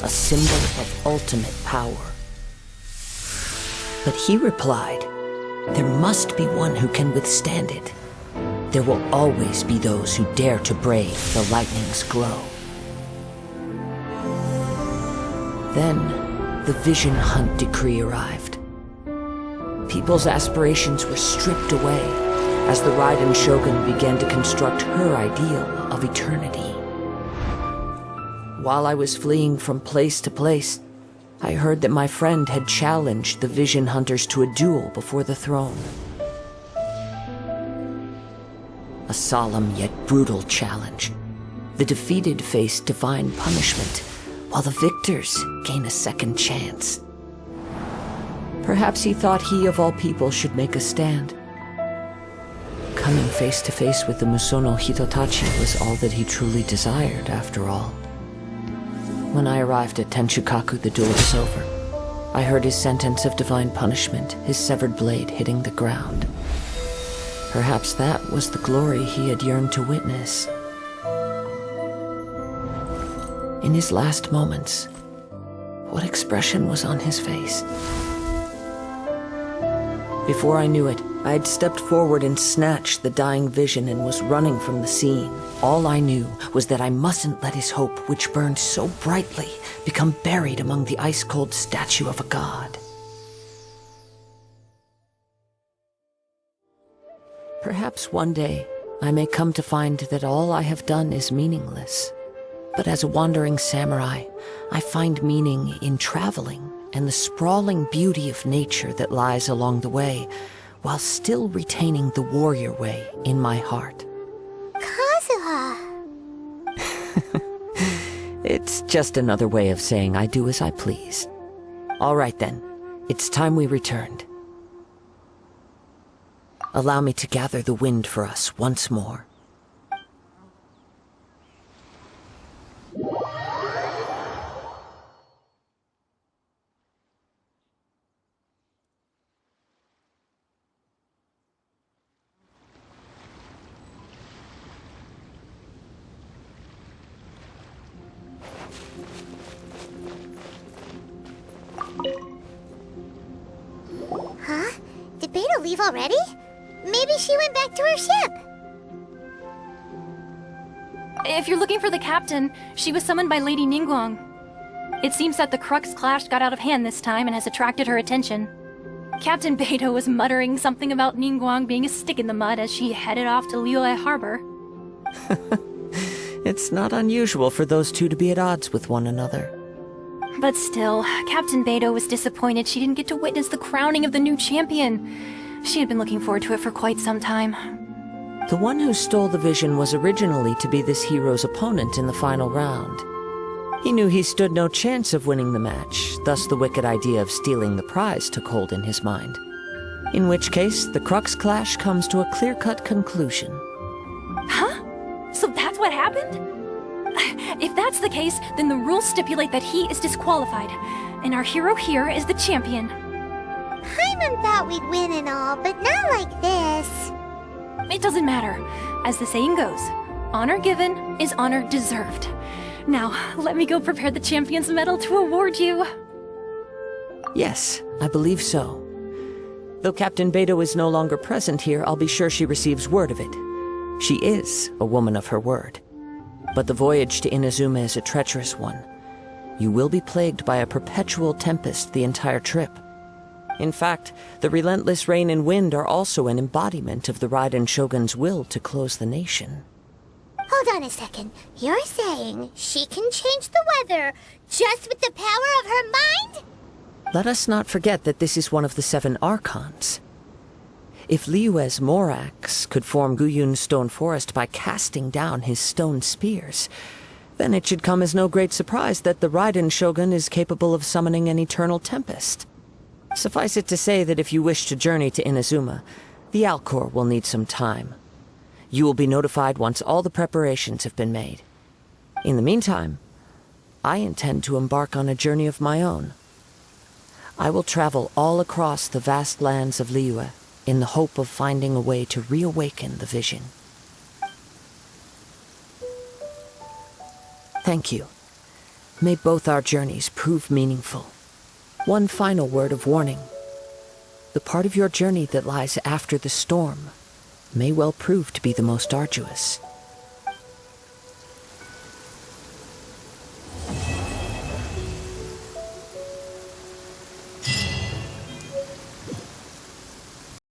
a symbol of ultimate power. But he replied, there must be one who can withstand it. There will always be those who dare to brave the lightning's glow. Then, the Vision Hunt decree arrived. People's aspirations were stripped away as the Raiden Shogun began to construct her ideal of eternity. While I was fleeing from place to place, I heard that my friend had challenged the Vision Hunters to a duel before the throne. A solemn yet brutal challenge. The defeated face divine punishment, while the victors gain a second chance. Perhaps he thought he of all people should make a stand. Coming face to face with the Musono Hitotachi was all that he truly desired, after all. When I arrived at Tenshukaku, the duel was over. I heard his sentence of divine punishment, his severed blade hitting the ground. Perhaps that was the glory he had yearned to witness. In his last moments, what expression was on his face? Before I knew it, I had stepped forward and snatched the dying vision and was running from the scene. All I knew was that I mustn't let his hope, which burned so brightly, become buried among the ice-cold statue of a god. Perhaps one day I may come to find that all I have done is meaningless. But as a wandering samurai, I find meaning in traveling and the sprawling beauty of nature that lies along the way, while still retaining the warrior way in my heart. Kazuha! It's just another way of saying I do as I please. All right then, it's time we returned. Allow me to gather the wind for us once more. Huh? Did Beta leave already? Maybe she went back to her ship. If you're looking for the captain, she was summoned by Lady Ningguang. It seems that the Crux clash got out of hand this time and has attracted her attention. Captain Beidou was muttering something about Ningguang being a stick in the mud as she headed off to Liyue Harbor. It's not unusual for those two to be at odds with one another. But still, Captain Beidou was disappointed she didn't get to witness the crowning of the new champion. She had been looking forward to it for quite some time. The one who stole the vision was originally to be this hero's opponent in the final round. He knew he stood no chance of winning the match, thus the wicked idea of stealing the prize took hold in his mind. In which case, the Crux clash comes to a clear-cut conclusion. Huh? So that's what happened? If that's the case, then the rules stipulate that he is disqualified, and our hero here is the champion. Paimon thought we'd win and all, but not like this. It doesn't matter. As the saying goes, honor given is honor deserved. Now, let me go prepare the champion's medal to award you. Yes, I believe so. Though Captain Beidou is no longer present here, I'll be sure she receives word of it. She is a woman of her word. But the voyage to Inazuma is a treacherous one. You will be plagued by a perpetual tempest the entire trip. In fact, the relentless rain and wind are also an embodiment of the Raiden Shogun's will to close the nation. Hold on a second. You're saying she can change the weather just with the power of her mind? Let us not forget that this is one of the 7 Archons. If Liyue's Morax could form Guyun's stone forest by casting down his stone spears, then it should come as no great surprise that the Raiden Shogun is capable of summoning an eternal tempest. Suffice it to say that if you wish to journey to Inazuma, the Alcor will need some time. You will be notified once all the preparations have been made. In the meantime, I intend to embark on a journey of my own. I will travel all across the vast lands of Liyue in the hope of finding a way to reawaken the vision. Thank you. May both our journeys prove meaningful. One final word of warning. The part of your journey that lies after the storm may well prove to be the most arduous.